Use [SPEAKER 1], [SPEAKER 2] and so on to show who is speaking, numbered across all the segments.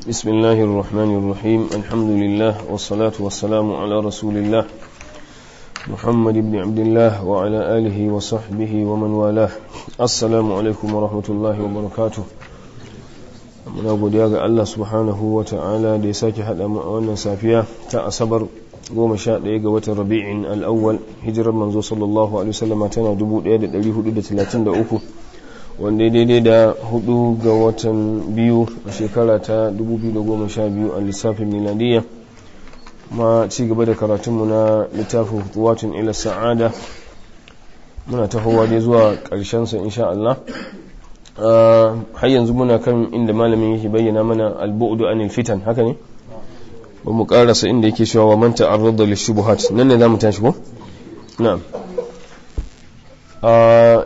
[SPEAKER 1] بسم الله الرحمن الرحيم الحمد لله والصلاة والسلام على رسول الله محمد بن عبد الله وعلى آله وصحبه ومن والاه السلام عليكم ورحمة الله وبركاته. muna godiya ga Allah subhanahu wa ta'ala da ya sake haɗa mu a wannan safiya ta asabar 11 ga watan rabi'in al'awwal hijirar manzo sallallahu alaihi wasallam tana 1433 wanda daidai da 4 ga watan biyu a shekara ta 2012 a lissafin miladiyya. Ma ci gaba da karatunmu na littafin Khutuwatun ila Sa'ada, muna tahowa dai zuwa ƙarshensa insha Allah. Har yanzu muna kan inda malamin yake bayyana mana al-bu'du anil fitan, haka ne? Ba mu karasa inda yake cewa wa man ta'arrada lishubuhat, nan ne zamu tashi ko? Na'am.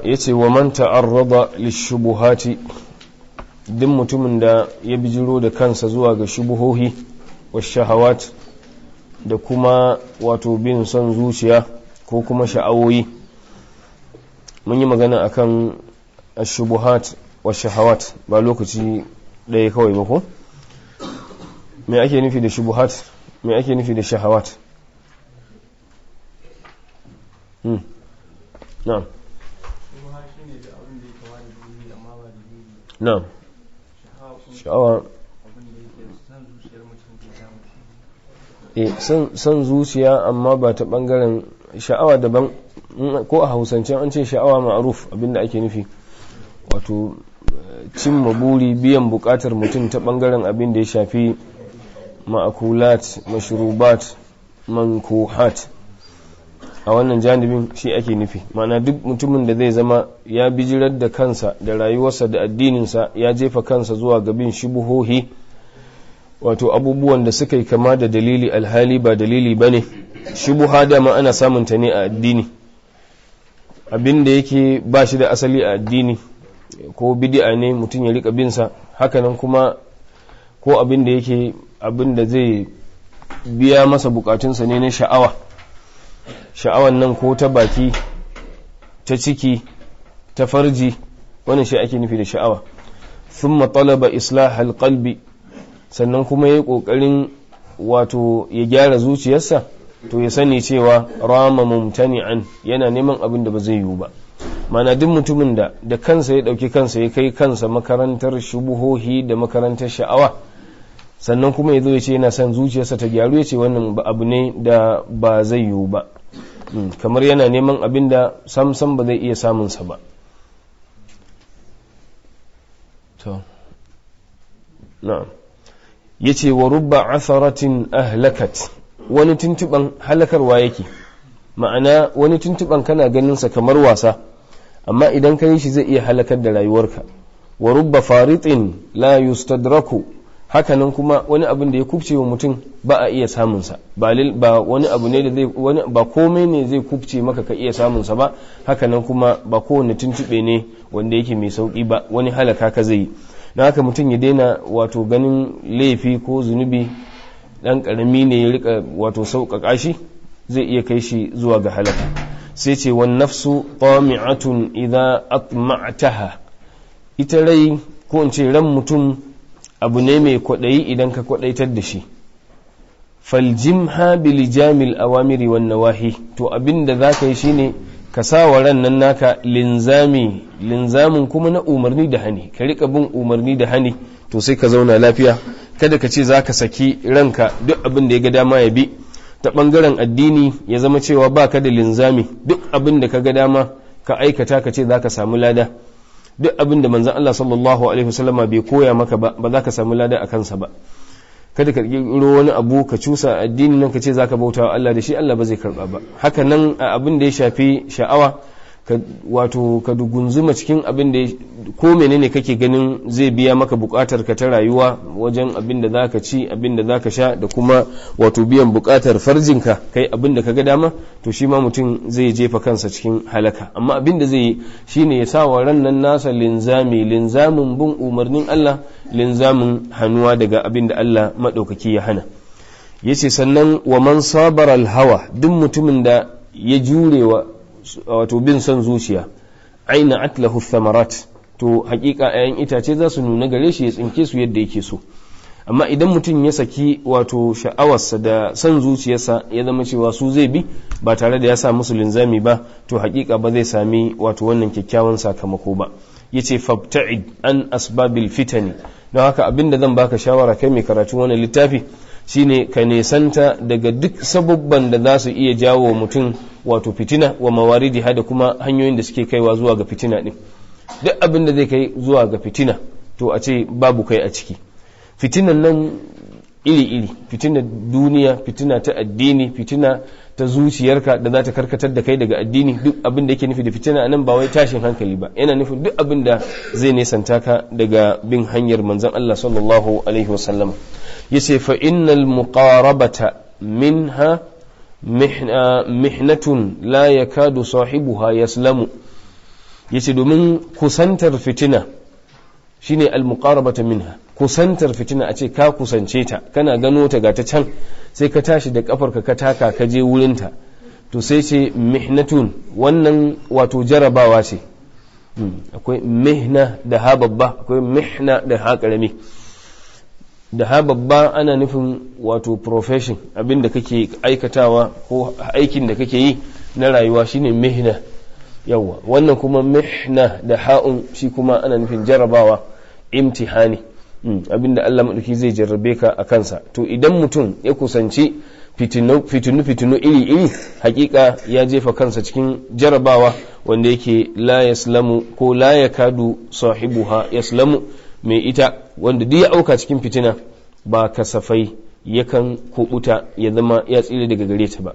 [SPEAKER 1] Yace wa man ta'arrada lishubuhati, duk mutumin da ya bijiro da kansa zuwa ga shubuhohi wa shahawat da kuma wato bin son zuciya ko kuma sha'awoyi. Mun yi magana akan ashubuhat wa shahawat ba lokaci ɗaya kawai ba ko? Me ake nufi da shubuhat? Me ake nufi da shahawat? Na'am. Na'am. Sha'awa son zuciya amma ba ta bangaren sha'awa daban. Ko a Hausance an ce sha'awa ma'ruf, abinda ake nufi wato cimma buri, biyan bukatar mutum ta bangaren abin da ya shafi ma'akulat, mashrubat, mankuhat. A wannan janibin shi ake nufi, ma'ana duk mutumin da zai zama ya bijirar da kansa da rayuwarsa da addininsa, ya jefa kansa zuwa gabin shubuhohi, wato abubuwan da suka yi kama da dalili alhali ba dalili ba ne. Shubuha dama ana samunta ne a addini, abin da yake ba shi da asali a addini ko bid'a ne mutum ya rika binsa. Hakanan kuma ko abin da yake abin da zai biya masa bukatunsa ne na sha'awa, sha'awan nan ko ta baki, ta ciki, ta farji, wannan shi ake nufi da sha'awa. thumma talaba islah alqalbi, sannan kuma yayi kokarin wato ya gyara zuciyarsa, to ya sani cewa rama mumtani'an, yana neman abin da ba zai yiwu ba. Mana duk mutumin da kansa ya dauki kansa ya kai kansa makarantar shubuhohi da makarantar sha'awa, sannan kuma ya zo ya ce yana son zuciyarsa ta gyaru, ya ce wannan abu ne da ba zai yiwu ba, kamar yana neman abin da samsam ba zai iya samunsa ba. to na'am, yace wa rubba atharatin ahlakat, wani tuntuban halakarwa yake, ma'ana wani tuntuban kana ganin sa kamar wasa, amma idan ka yi shi zai iya halakar da rayuwarka. Wa rubba faritin la yustadraku, hakanan kuma wani abin da ya kubce wa mutum ba a iya samun sa, ba wani abu ne da zai ba komai ne zai kubce maka ka iya samun sa ba. Hakanan kuma ba kowane tuntube ne wanda yake mai sauki ba, wani halaka ka zai yi. Na haka mutum ya daina wato ganin laifi ko zunubi dan karami ne ya rika wato sauƙaƙa shi, zai iya kai shi zuwa ga halaka. Sai ce wan nafsu tami'atun idza atma'taha, ita rai ko in ce ran mutum abu ne mai kwaɗayi idan ka kwaɗaitar da shi. Faljimha bilijamil awamiri wan nawahi, to abinda zaka yi shine ka sa wa ran nan naka linzamin kuma na umarni da hani, ka rika bin umarni da hani, to sai ka zauna lafiya. Kada ka ce zaka saki ranka duk abin da ya ga dama ya bi. Ta bangaren addini ya zama cewa baka da linzami, duk abin da ka ga dama ka aikata, ka ce zaka samu lada. Duk abin da manzon Allah sallallahu alaihi wasallama bai koya maka ba za ka samu lada a kansa ba. Kada ka kirkiro wani abu ka cusa addinin nan ka ce zaka bauta wa Allah da shi, Allah ba zai karba ba. Haka nan a abin da ya shafi sha'awa, wato ka dugunzuma cikin abin da ko menene kake ganin zai biya maka bukatar ka ta rayuwa, wajen abin da zaka ci, abin da zaka sha, da kuma wato biyan bukatar farjinka, kai abin da kaga dama, to shi ma mutum zai jefa kansa cikin halaka. Amma abin da zai yi shine ya sa wa ran nan nasa linzamin bin umarnin Allah, linzamin hannuwa daga abin da Allah madaukaki ya hana. Yace sannan wa man sabara al-hawa, duk mutumin da ya jurewa wato bin son zuciya, aina atlahu thamarat, to hakika 'ya'yan itace za su nuna gare shi ya tsinke su yadda yake so. amma idan mutum ya saki wato sha'awarsa da son zuciyarsa ya zama cewa su zai bi ba tare da ya sa musu linzami ba, to hakika ba zai sami wato wannan kyakkyawan sakamako ba. yace fabta'id an asbabil fitani, don haka abinda zan baka shawara kai mai karatu wannan littafi shine ka nesanta daga duk sababban da za su iya jawo mutum wato fitina wa mawaridi da kuma hanyoyin da suke kaiwa zuwa ga fitina din. duk abin da zai kai zuwa ga fitina to a ce babu kai a ciki. fitinan nan iri-iri, fitina duniya, fitina ta addini, fitina ta zuciyarka da za ta karkatar da kai daga addini. duk abin da yake nufi da fitina nan ba wai tashin hankali ba, yana nufin duk abin da zai nesanta ka daga bin hanyar manzon Allah sallallahu alaihi wasallam. yace fa innal muqarabata minha mihnatun la yakadu sahibuha yaslamu. yace domin kusantar fitina shine al muqarabata minha, kusantar fitina a ce ka kusance ta, kana gano ta ga ta can sai ka tashi da kafarka ka taka ka je wurinta, to sai ce mihnatun, wannan wato jarabawa ce. akwai mihna da ha babba, akwai mihna da ha karami. da ha babba ana nufin wato profession, abin da kake aikatawa ko aikin da kake yi na rayuwa shine mihna. yawa wannan kuma mihna da ha'un shi kuma ana nufin jarabawa, imtihani, abinda Allah maɗauki zai jarrabe ka a kansa. to idan mutum ya kusanci fitinu iri-iri, hakika ya jefa kansa cikin jarabawa wanda yake la yaslamu ko la yakadu sahibuha yaslamu, mai ita wanda duk ya auka cikin fitina ba kasafai yakan kubuta ya zama ya tsire daga gare ta ba.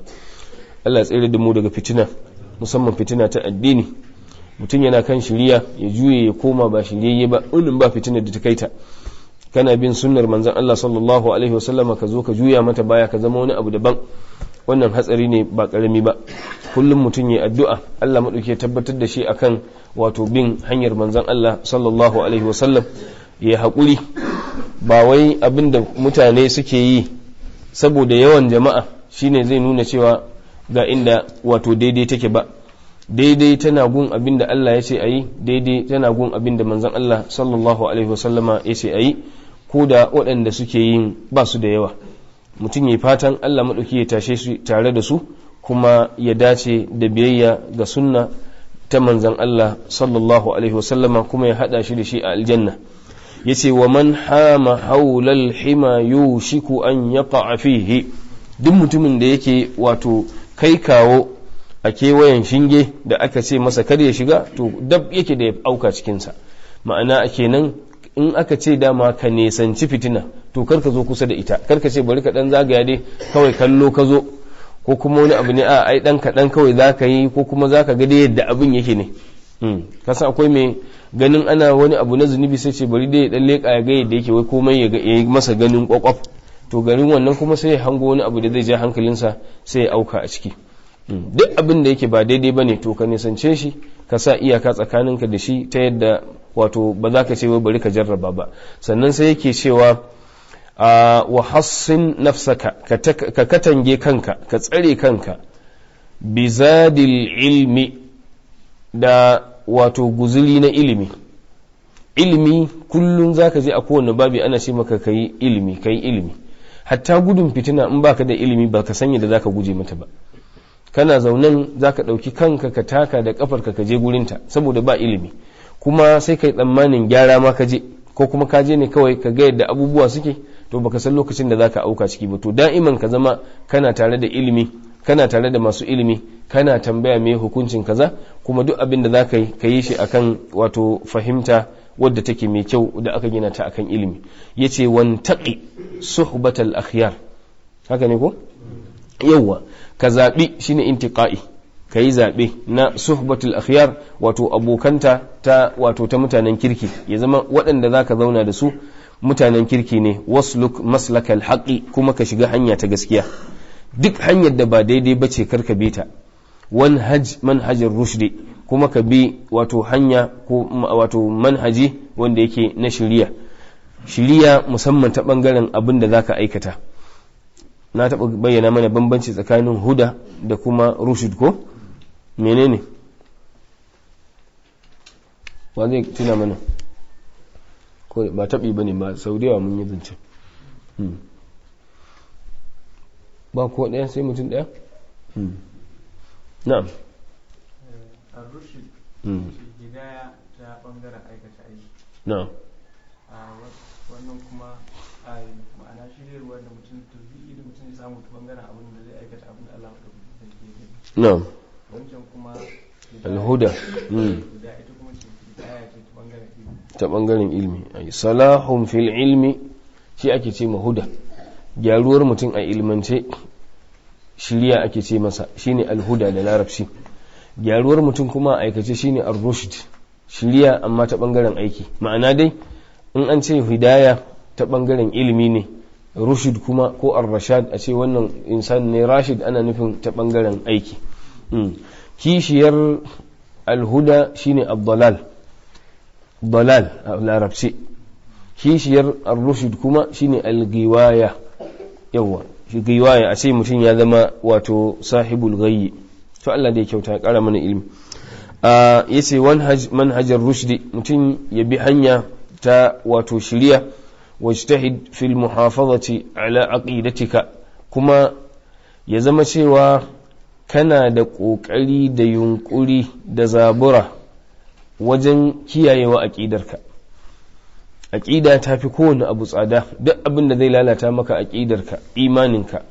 [SPEAKER 1] Allah tsire da mu daga fitina, musamman fitina ta addini. mutum yana kan shiriya ya juye ya koma ba shiriyayye ba, wannan ba fitina da ta kaita. kana bin sunnar manzon Allah sallallahu alaihi wasallam ka zo ka juya mata baya ka zama wani abu daban, wannan hatsari ne ba karami ba. kullum mutum ya addu'a Allah madauke ya tabbatar da shi akan wato bin hanyar manzon Allah sallallahu alaihi wasallam. ya haƙuri, ba wai abinda mutane suke yi saboda yawan jama'a shine zai nuna cewa ga inda wato daidai take ba. daidai tana gun abin da Allah ya ce a yi, daidai tana gun abin da manzon Allah sallallahu alaihi wasallama ya ce a yi, ko da waɗanda suke yin ba su da yawa. mutum ya fatan Allah maɗauki ya tashe su tare da su, kuma ya dace da biyayya ga sunna ta manzon Allah sallallahu alaihi wasallama, kuma ya haɗa shi da shi a aljanna. ya ce wa man hama haulal hima yushiku an yaqa fihi, duk mutumin da yake wato kai kawo a kewayen shinge da aka ce masa kar ya shiga, to dab yake da ya auka cikinsa. ma'ana kenan in aka ce dama ka nesanci fitina, to kar ka zo kusa da ita, kar ka ce bari ka dan zagaya dai kawai kallo ka zo, ko kuma wani abu ne a ai dan kaɗan kawai za ka yi, ko kuma za ka ga dai yadda abin yake ne. kasan akwai mai ganin ana wani abu na zunubi sai ce bari dai ya dan leƙa ya ga yadda yake, wai komai ya yi masa ganin kwakwaf, to garin wannan kuma sai ya hango wani abu da zai ja hankalinsa sai ya auka a ciki. duk abin da yake ba daidai bane to ka nisance shi, ka sa iyaka tsakaninka da shi ta yadda wato ba za ka ce wai bari ka jarraba ba. sannan sai yake cewa wa hassin nafsaka, ka katange kanka, ka tsare kanka, bizadil ilmi, da wato guzuli na ilimi. ilimi kullum za ka je a kowane babi ana ce maka ka yi ilimi. hatta gudun fitina in baka da ilimi ba ka sanya da za ka guje mata ba. kana zaunen za ka ɗauki kanka ka taka da ƙafarka ka je gurinta saboda ba ilimi, kuma sai ka yi tsammanin gyara ma ka je, ko kuma ka je ne kawai ka ga yadda abubuwa suke, to baka san lokacin da za ka auka ciki ba. to da'iman ka zama kana tare da ilimi, kana tare da masu ilimi, kana tambaya me hukuncin kaza, kuma duk abin da za ka yi ka yi shi akan wato fahimta wadda take mai kyau da aka gina ta akan ilimi. yace wantaqi suhbatal akhyar, haka ne ko yawwa ka zaɓi shine intiqa'i, ka yi zaɓe na suhbatul akhyar, wato abokanta ta wato ta mutanen kirki, ya zama waɗanda za ka zauna da su mutanen kirki ne. wasluk maslakal haqqi, kuma ka shiga hanya ta gaskiya. duk hanyar da ba daidai ba ce karka bi ta. manhajar rushdi, kuma ka bi wato hanya ko wato manhaji wanda yake na shiriya musamman ta ɓangaren abin da za ka aikata. na taɓa bayyana mana bambanci tsakanin huda da kuma rushd ko menene? wa zai tuna mana ko ba taɓi ba ne ba sau da yawa mun yi zance ba ko ɗaya sai mutum ɗaya na'am
[SPEAKER 2] ar-rushd hidaya ta bangaren aikata aiki
[SPEAKER 1] na'am
[SPEAKER 2] wannan kuma ma'ana shiryarwa da mutum tauhidi da mutum ya samu ta bangaren abin da zai aikata abin da Allah madaukakin sarki ya gani
[SPEAKER 1] na'am
[SPEAKER 2] wancan kuma
[SPEAKER 1] al-huda
[SPEAKER 2] ita kuma ce hidaya ce ta bangaren ilimi
[SPEAKER 1] ta bangaren ilmi ay salahun fil ilmi shi ake ce mahuda gyaruwar mutum a ilmance shiriya ake ce masa shine al-huda da larabci gyaruwar mutum kuma a aikace shine ar-rushd shiriya amma ta bangaren aiki ma'ana dai in an ce hidaya ta bangaren ilimi ne rushd kuma ko ar-rashad a ce wannan insan ne rashid ana nufin ta bangaren aiki kishiyar al-huda shine ad-dalal dalal a larabci kishiyar ar-rushd kuma shine al-ghiwaya yawa shi ghiwaya a ce mutum ya zama wato sahibul ghayyi to Allah da ya kyauta ya kara mana ilimi yace manhajar rushdi mutum ya bi hanya ta wato shiriya wajtahid fil muhafazati ala aqidatika kuma ya zama cewa kana da kokari da yunkuri da zabura wajen kiyayewa aqidarka aqida ta fi kowane abu tsada duk abin da zai lalata maka aqidarka imaninka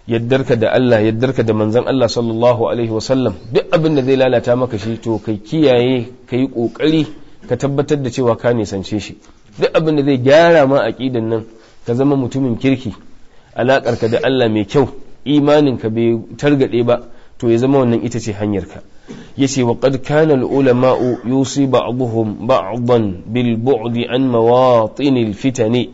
[SPEAKER 1] yaddarka da Allah yaddarka da manzon Allah sallallahu alaihi wasallam duk abin da zai lalata maka shi to kai kiyaye kai kokari ka tabbatar da cewa ka nisance shi duk abin da zai gyara ma aqidan nan ka zama mutumin kirki alakarka da Allah mai kyau imaninka bai targade ba to ya zama wannan ita ce hanyarka yace wa qad kana al ulama'u yusi ba'dhum ba'dan bil bu'di an mawatin al fitani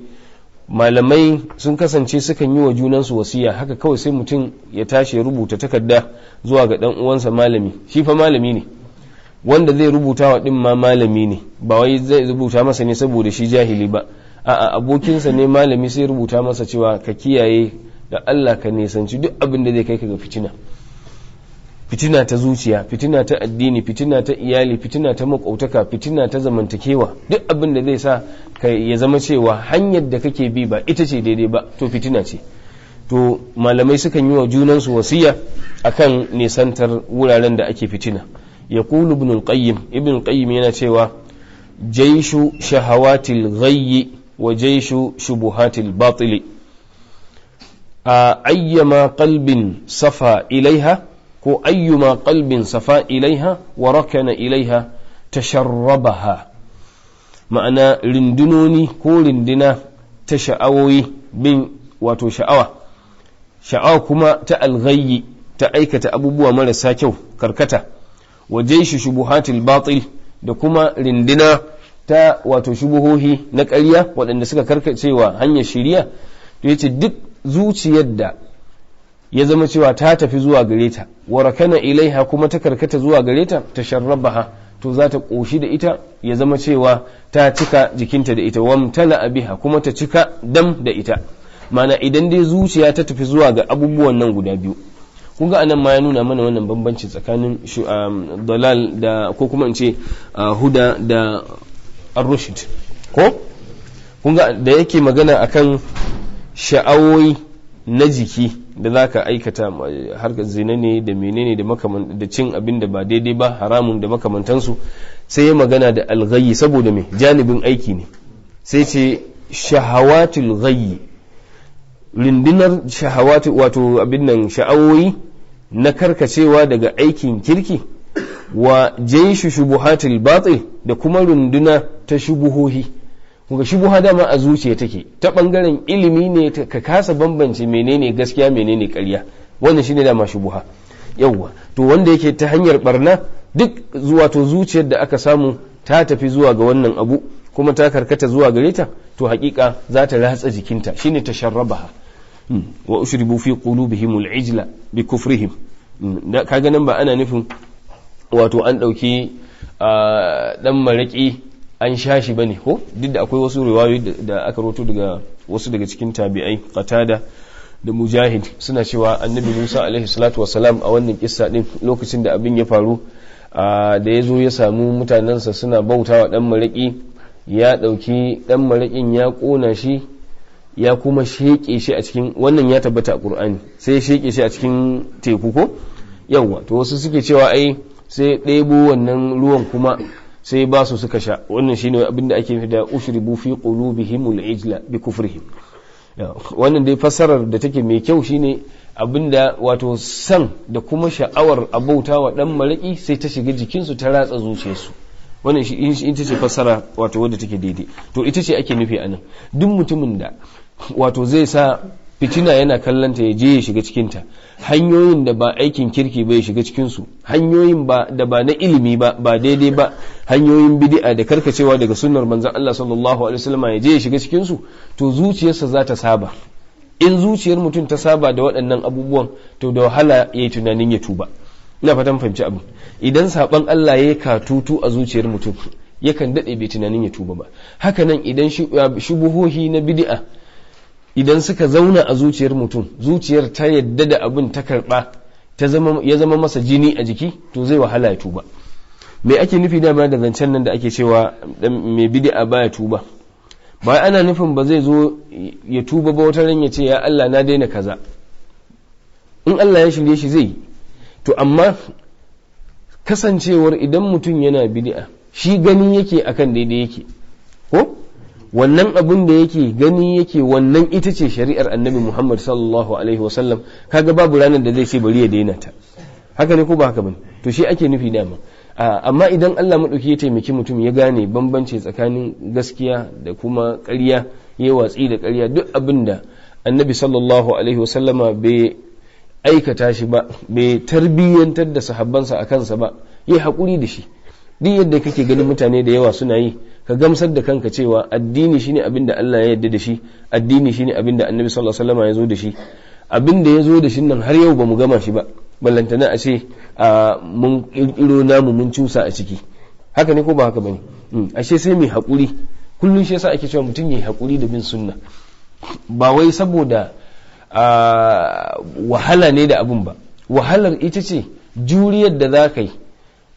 [SPEAKER 1] malamai sun kasance sukan yi wa junansu wasiya haka kawai sai mutum ya tashi ya rubuta takarda zuwa ga dan uwansa malami shi fa malami ne wanda zai rubuta wa din ma malami ne ba wai zai rubuta masa ne saboda shi jahili ba a'a abokinsa ne malami sai rubuta masa cewa ka kiyaye da Allah ka nisanci duk abin da zai kai ka ga fitina ta zuciya fitina ta addini fitina ta iyali fitina ta makautaka fitina ta zamantakewa duk abin da zai sa ya zama cewa hanyar da kake bi ba ita ce daidai ba to fitina ce to malamai sukan yi wa junansu wasiya akan nisantar wuraren da ake fitina yaqulu ibn al-qayyim yana cewa jaishu shahawatil ghayyi wa jaishu shubuhatil batili ayyama qalbin safa ilaiha ko ayyuma qalbin safa ilaiha wa rakana ilaiha tasharrabaha ma'ana rindunoni ko rindina ta sha'awoyi bin wato sha'awa kuma ta alghayyi ta aikata abubuwa marasa kyau karkata wa jaishi shubuhatil batil da kuma rindina ta wato shubuhohi na ƙarya waɗanda suka karkacewa hanyar shiriya to yace duk zuciyar da ya zama cewa ta tafi zuwa gare ta wa rakana ilaiha kuma ta karkata zuwa gare ta tasharrabaha to za ta koshi da ita ya zama cewa ta cika jikinta da ita wamtala biha kuma ta cika dam da ita mana idan dai zuciya ta tafi zuwa ga abubuwan nan guda biyu kun ga anan ma ya nuna mana wannan bambanci tsakanin dalal da ko kuma in ce huda da ar-rushd ko kun ga da yake magana akan sha'awoyi na jiki da za ka aikata harkar zina ne da menene da cin abin da ba daidai ba haramun da makamantansu sai ya magana da alghayyi saboda mai janibin aiki ne sai ce shahawatul ghayyi rindinar shahawatu wato abin nan sha'awoyi na karkacewa daga aikin kirki wa jaishu shubuhatul batil da kuma runduna ta shubuhohi kuga shubuha dama a zuciya take ta bangaren ilimi ne ka kasa bambance menene gaskiya menene ƙarya wannan shine dama shubuha yawwa to wanda yake ta hanyar barna duk zuwa to zuciyar da aka samu ta tafi zuwa ga wannan abu kuma ta karkata zuwa gare ta to hakika za ta ratsa jikinta shine tasharrabaha wa ushribu fi qulubihim al-ijla bi kufrihim kaga nan ba ana nufin wato an dauki dan maraki an sha shi bane ko duk da akwai wasu riwayoyi da aka roto daga wasu daga cikin tabi'ai qatada da mujahid suna cewa annabi Musa alaihi salatu wassalam a wannan kissa din lokacin da abin ya faru da ya zo ya samu mutanensa suna bautawa dan maraki ya dauki dan marakin ya kona shi ya kuma sheke shi a cikin, wannan ya tabbata a Qur'ani, sai ya sheke shi a cikin teku ko yawa, to wasu suke cewa ai sai ɗebo wannan ruwan kuma sai ba su suka sha, wannan shine abinda ake nufi da ushribu fi qulubihimul ijla bi kufrihim. Wannan dai fassarar da take mai kyau shine abinda wato san da kuma sha'awar abautawa dan maraki sai ta shiga jikinsu ta ratsa zuciyarsu, wannan shi ita ce fassara wato wadda take daidai. To ita ce ake nufi anan, duk mutumin da wato zai sa fitina yana kallanta ya je ya shiga cikinta, hanyoyin da ba aikin kirki ba ya shiga cikinsu, hanyoyin da ba na ilimi ba daidai ba, hanyoyin bid'a da karkacewa daga sunnar manzon Allah sallallahu alaihi wasallam ya je ya shiga cikinsu, to zuciyarsa za ta saba. In zuciyar mutum ta saba da waɗannan abubuwan, to da wahala ya yi tunanin ya tuba. Ina fatan fahimci abin. Idan saban Allah ya katutu a zuciyar mutum, yakan daɗe bai tunanin ya tuba ba. Haka nan idan shubuhohi na bid'a idan suka zauna a zuciyar mutum, zuciyar ta yadda da abin ta karba ya zama masa jini a jiki, to zai wahala ya tuba. Me ake nufi da zancen nan da ake cewa mai bid'a baya tuba? Ba ana nufin ba zai zo ya tuba ba wata ran ya ce ya Allah na daina kaza. In Allah ya shirye shi zai yi. To amma kasancewar idan mutum yana bid'a shi gani yake akan daidai yake, ko wannan abin da yake gani yake wannan ita ce shari'ar annabi Muhammad sallallahu alaihi wasallam, kaga babu ranar da zai ce bari ya daina ta. Haka ne ko ba haka bane? To shi ake nufi dama. Amma idan Allah madauki ya taimaki mutum ya gane bambanci tsakanin gaskiya da kuma ƙarya, ya watsi da ƙarya, duk abin da annabi sallallahu alaihi wasallama bai aikata shi ba, bai tarbiyyantar da sahabbansa a kansa ba, yi haƙuri da shi. Duk yadda kake ganin mutane da yawa suna yi, ka gamsar da kanka cewa addini shine abin da Allah ya yarda da shi, addini shine abin da annabi sallallahu alaihi wasallam ya zo da shi. Abin da ya zo da shi nan har yau ba mu gama shi ba, ballantana a ce mun kirkiro namu mun cusa a ciki. Haka ne ko ba haka bane? Ashe sai mai haƙuri. Kullum shi yasa ake cewa mutum yayi haƙuri da bin sunna, ba wai saboda wahala ne da abun ba. Wahalar ita ce juriyar da za ka yi,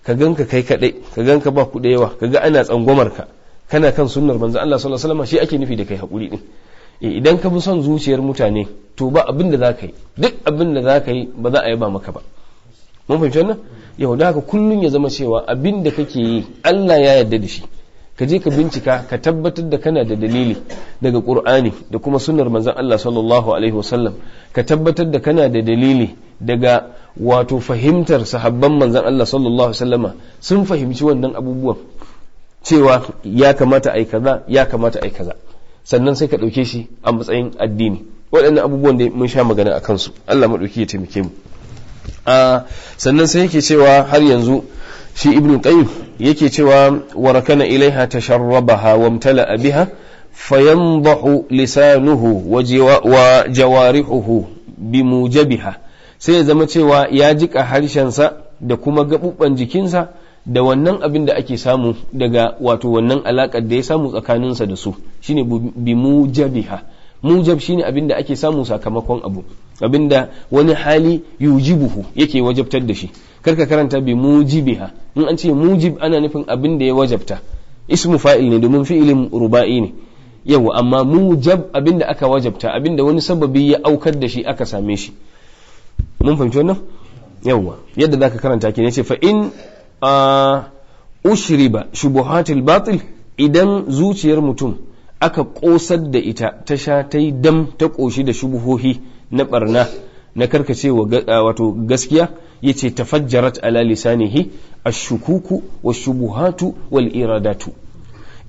[SPEAKER 1] ka ganka kai kadai, ka ganka ba ku da yawa, ka ga ana tsangwamar ka, kana kan sunnar manzo Allah sallallahu alaihi wasallam, shi ake nufi da kai haƙuri din. Idan ka bi son zuciyar mutane, to ba abin da za ka yi, duk abin da za ka yi ba za a yaba maka ba. Mun fahimci wannan? Yau da haka kullun ya zama cewa abin da kake yi Allah ya yarda da shi, ka je ka bincika ka tabbatar da kana da dalili daga Qur'ani da kuma sunnar manzon Allah sallallahu alaihi wasallam, ka tabbatar da kana da dalili daga wato fahimtar sahabban manzon Allah sallallahu alaihi wasallama, sun fahimci wannan abubuwan cewa ya kamata ai kaza, ya kamata ai kaza, sannan sai ka dauke shi a matsayin addini. Waɗannan abubuwan da mun sha magana a kansu, Allah madauki ya taimake mu. Sannan sai yake cewa har yanzu shi ibn qayyim yake cewa warakana ilaiha tasharrabaha wamtala'a biha fayandahu lisanuhu wa jawarihuhu bimujabiha, sai ya zama cewa ya jika harshensa da kuma gabubban jikinsa da wannan abin da ake samu daga wato wannan alakar da ya samu tsakaninsa da su, shine bimujabiha. Mujab shine abin da ake samu sakamakon abu, abin da wani hali yujibuhu yake wajabtar da shi. Karka karanta bi mujibiha. In an ce mujib ana nufin abin da ya wajabta, ismu fa'il ne domin fi'ilin ruba'i ne. Yawa, amma mujab abin da aka wajabta, abin da wani sababi ya aukar da shi aka same shi. Mun fahimci wannan? Yawa, yadda zaka karanta ke ne ce fa in ushriba shubuhatil batil, idan zuciyar mutum aka kosar da ita, ta sha ta yi dam ta koshi da shubuhohi na barna na karkacewa wato gaskiya, yace tafajjarat ala lisanihi ash-shukuku wash-shubuhatu wal-iradatu.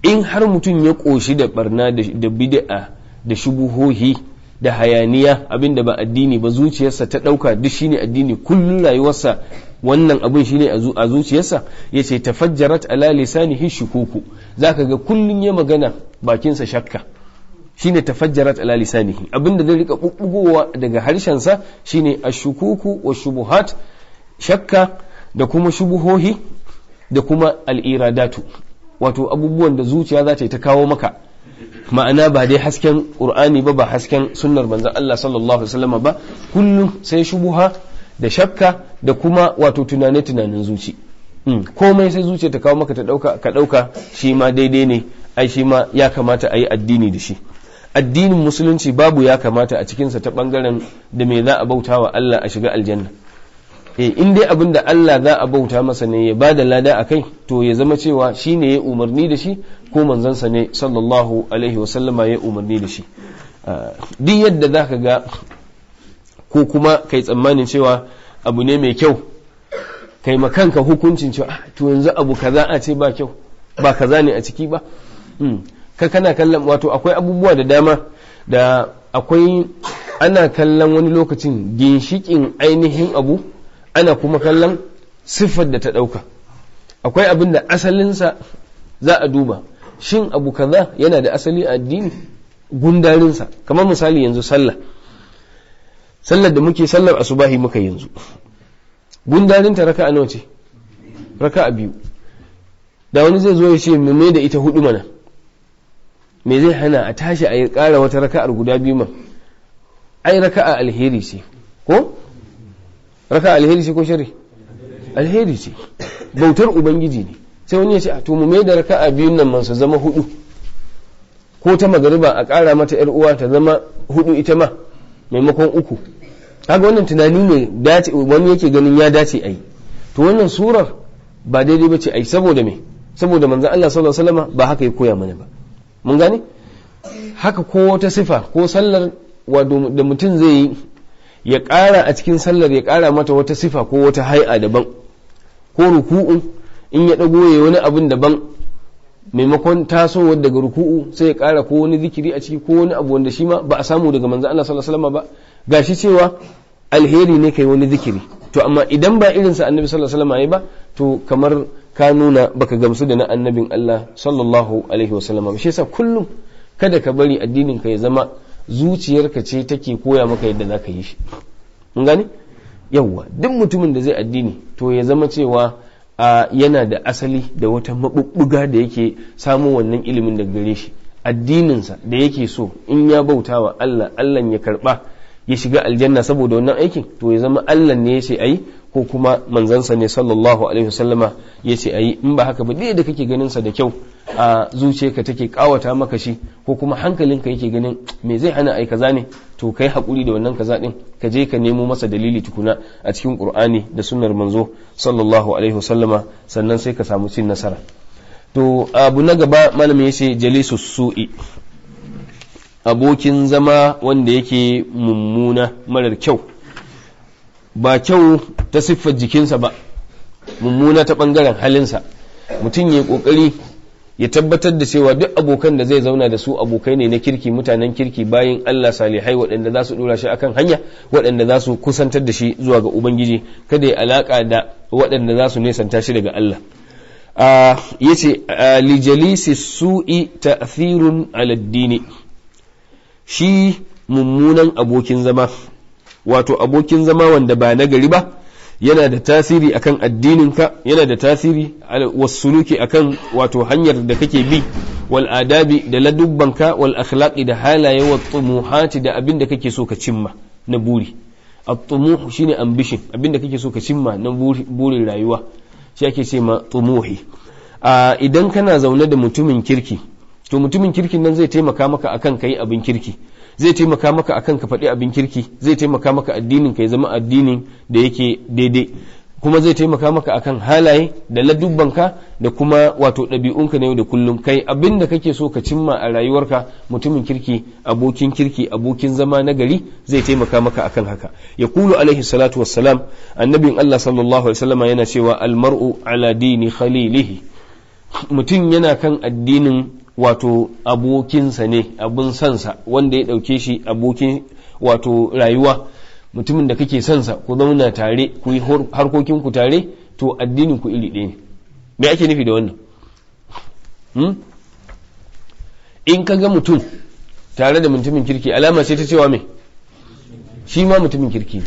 [SPEAKER 1] In har mutum ya koshi da barna da bid'a da shubuhohi da hayaniya, abinda ba addini ba, zuciyarsa ta dauka duk shine addini, kullun rayuwarsa wannan abin shine a zuciyarsa, yace tafajjarat ala lisanihi shukuku, zaka ga kullun ya magana bakinsa shakka, shine tafajjarat ala lisanihi, abinda zai rika bubbugowa daga harshensa shine ashukuku wa shubuhat, shakka da kuma shubuhohi da kuma al'iradatu, wato abubuwan da zuciya za ta yi ta kawo maka, ma'ana ba dai hasken qur'ani ba hasken sunnar manzon Allah sallallahu alaihi wasallam ba, kullum sai shubuha da shakka da kuma wato tunanin zuci. komai sai zuciya ta kawo maka ta dauka ka dauka shi ma daidai ne, ai shi ma ya kamata a yi addini da shi. Addinin musulunci babu ya kamata a cikinsa ta bangaren da me za a bauta wa Allah a shiga aljanna. In dai abin da Allah za a bauta masa ne ya ba da lada a kai, to ya zama cewa shi ne ya umarni da shi ko manzansa ne sallallahu alaihi wasallama ya umarni da shi. Duk yadda za ka ga ko kuma kai tsammanin cewa abu ne mai kyau, kai makanka hukuncin cewa to yanzu abu kaza a ce ba kyau, ba kaza ne a ciki ba. Ka kana kallon, wato akwai abubuwa da dama da akwai, ana kallon wani lokacin ginshikin ainihin abu, ana kuma kallon siffar da ta ɗauka. Akwai abin da asalinsa za a duba, shin abu kaza yana da asali a addini, gundarinsa. Kamar misali yanzu sallar da muke, sallar asubahi muka yanzu, gundarinta raka'a nawa ce? Raka'a 2. Da wani zai zo ya ce me da ita 4 mana, me zai hana a tashi a yi ƙara wata raka'ar guda 2 man? Ai raka'a alheri ce, ko? Raka'a alheri ce ko shari? Alheri ce, bautar ubangiji ne. Sai wani ya ce to mu mai da raka'a 2 nan man su zama 4, ko ta magariba a ƙara mata yar uwa ta zama 4 ita ma maimakon 3. Kaga wannan tunani ne dace, wani yake ganin ya dace a yi. To wannan surar ba daidai ba ce a yi. Saboda me? Saboda manzon Allah sallallahu alaihi wasallam ba haka ya koya mana ba. Mun gane? Haka ko wata sifa ko sallar da mutum zai yi, ya ƙara a cikin sallar, ya ƙara mata wata sifa ko wata hai'a daban, ko ruku'u in ya ɗago ya wani abin daban, maimakon tasowar daga ruku'u sai ya ƙara ko wani zikiri a ciki ko wani abu wanda shi ma ba a samu daga manzon Allah sallallahu alaihi wasallam ba. Gashi cewa alheri ne kai wani zikiri, to amma idan ba irinsa annabi sallallahu alaihi wasallam yayi ba, to kamar ka nuna baka gamsu da na annabin Allah sallallahu alaihi wasallam. Shi yasa kullum kada ka bari addinin ka ya zama zuciyarka ce take koya maka yadda zaka yi shi. Mun gane? Yawwa, duk mutumin da zai addini to ya zama cewa yana da asali da wata mabubbuga da yake samu wannan ilimin daga gare shi. Addininsa da yake so in ya bautawa Allah, Allah ya karba ya shiga aljanna saboda wannan aikin, to ya zama Allah ne ya ce ayi ko kuma manzansa ne sallallahu alaihi wasallama ya ce ayi. In ba haka ba, da kake ganin sa da kyau a zuciyarka take kawata maka shi, ko kuma hankalinka yake ganin me zai hana ai kaza ne, to kai hakuri da wannan kaza din, ka je ka nemo masa dalili tukuna a cikin Qur'ani da sunnar manzo sallallahu alaihi wasallama, sannan sai ka samu cin nasara. To abu na gaba malami yace jalisus su'i, abokin zama wanda yake mummuna marar kyau. Ba kyau ta siffar jikinsa ba, mummuna ta ɓangaren halinsa. Mutum ya ƙoƙari ya tabbatar da cewa duk abokan da zai zauna da su abokai ne na kirki, mutanen kirki, bayin Allah salihai waɗanda za su ɗora shi akan hanya, waɗanda za su kusantar da shi zuwa ga Ubangiji, kada ya alaƙa da waɗanda za su nesanta shi daga Allah. Yace li jalisi su'i ta'thirun ala ad-dini, shi mummunan abokin zama, wato abokin zama wanda ba nagari ba, yana da tasiri akan addininka, yana da tasiri wasuluki akan wato hanyar da kake bi, wal adabi da ladubbanka, wal akhlaqi da halaye, wa tumuhati da abin da kake so ka cimma na buri. At-tumuh shine ambition, abin da kake so ka cimma na burin rayuwa, shi ake ce ma tumuhi. Idan kana zaune da mutumin kirki, to mutumin kirkin nan zai taimaka maka akan kai abin kirki, zai taimaka maka akan ka faɗi abin kirki, zai taimaka maka addinin ka ya zama addinin da yake daidai, kuma zai taimaka maka akan halaye da ladubbanka da kuma wato ɗabi'unka na yau da kullum. Kai abin da kake so ka cimma a rayuwarka, mutumin kirki, abokin zama na gari zai taimaka maka akan haka. Ya kulu alaihi salatu wassalam, annabin Allah sallallahu alaihi wasallama yana cewa almar'u ala dini khalilihi, mutum yana kan addinin wato abokinsa ne, abun sansa, wanda ya ɗauke shi abokin wato rayuwa, mutumin da kake sansa, ku zauna tare, ku yi harkokinku tare, to addinin ku iri ɗaya ne. Me ake nufi da wannan? In ka ga mutum tare da mutumin kirki, alama ce ta cewa me? Shi ma mutumin kirki ne.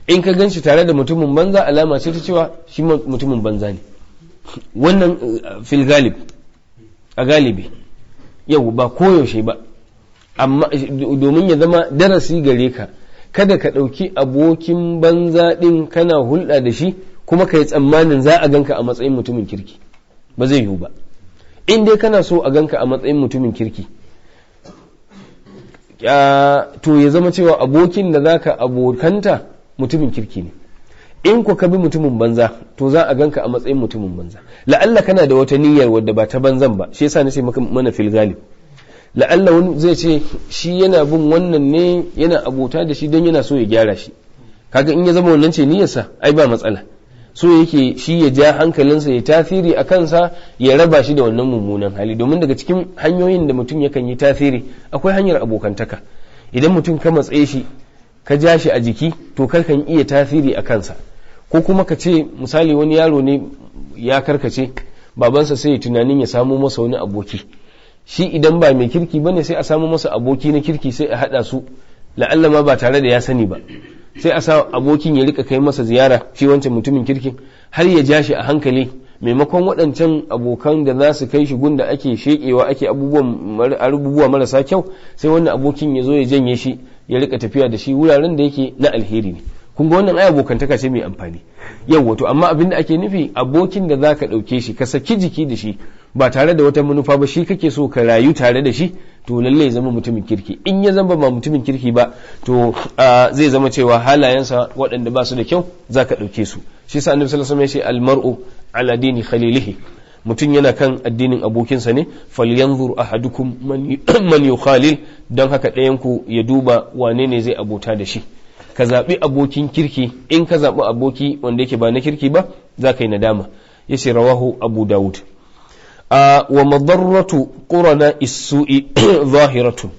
[SPEAKER 1] In ka gan shi tare da mutumin banza, alama ce ta cewa shi ma mutumin banza ne. Wannan fil galib, a galibi, yau ba koyaushe ba, amma domin ya zama darasi gare ka, kada ka ɗauki abokin banza ɗin kana hulɗa da shi kuma ka yi tsammanin za a ganka a matsayin mutumin kirki, ba zai yiwu ba. In dai kana so a ganka a matsayin mutumin kirki, to ya zama cewa abokin da za ka abokanta mutumin kirki ne. In ku ka bi mutumin banza to za a ganka a matsayin mutumin banza. La'alla kana da wata niyyar wadda ba ta banzan ba, shi yasa nace maka mana fil galib. La'alla wani zai ce shi yana bin wannan ne, yana abota da shi don yana so ya gyara shi. Kaga in ya zama wannan ce niyyarsa ai ba matsala. So yake shi ya ja hankalinsa ya tasiri a kansa ya raba shi da wannan mummunan hali, domin daga cikin hanyoyin da mutum yakan yi tasiri akwai hanyar abokantaka. Idan mutum ka matsaye shi ka ja shi a jiki to kan iya tasiri a kansa. Ko kuma ka ce misali wani yaro ne ya karkace, babansa sai ya tunanin ya samu masa wani aboki, shi idan ba mai kirki bane sai a samu masa aboki na kirki sai a hada su, la'alla ma ba tare da ya sani ba, sai a sa abokin ya rika kai masa ziyara shi wancan mutumin kirkin har ya ja shi a hankali, maimakon waɗancan abokan da za su kai shi gunda ake shekewa ake abubuwa marasa kyau, sai wannan abokin ya zo ya janye shi ya rika tafiya da shi wuraren da yake na alheri ne. kun ga wannan ai abokantaka ce mai amfani. Yau wato amma abin da ake nufi abokin da zaka ɗauke shi ka saki jiki da shi ba tare da wata manufa ba, shi kake so ka rayu tare da shi, to lalle ya zama mutumin kirki. In ya zama ba mutumin kirki ba to zai zama cewa halayensa waɗanda ba su da kyau zaka ɗauke su. Shi yasa annabi sallallahu alaihi wasallam ya ce almar'u ala dini khalilihi, mutum yana kan addinin abokinsa ne. Falyanzur ahadukum man yukhalil, don haka ɗayan ku ya duba wane ne zai abota da shi. Ka zaɓi abokin kirki, in ka zaɓi aboki wanda yake ba na kirki ba za ka yi nadama. Ya ce rawahu Abu Dawud. Wa madarratu qurana is-su'i zahiratun,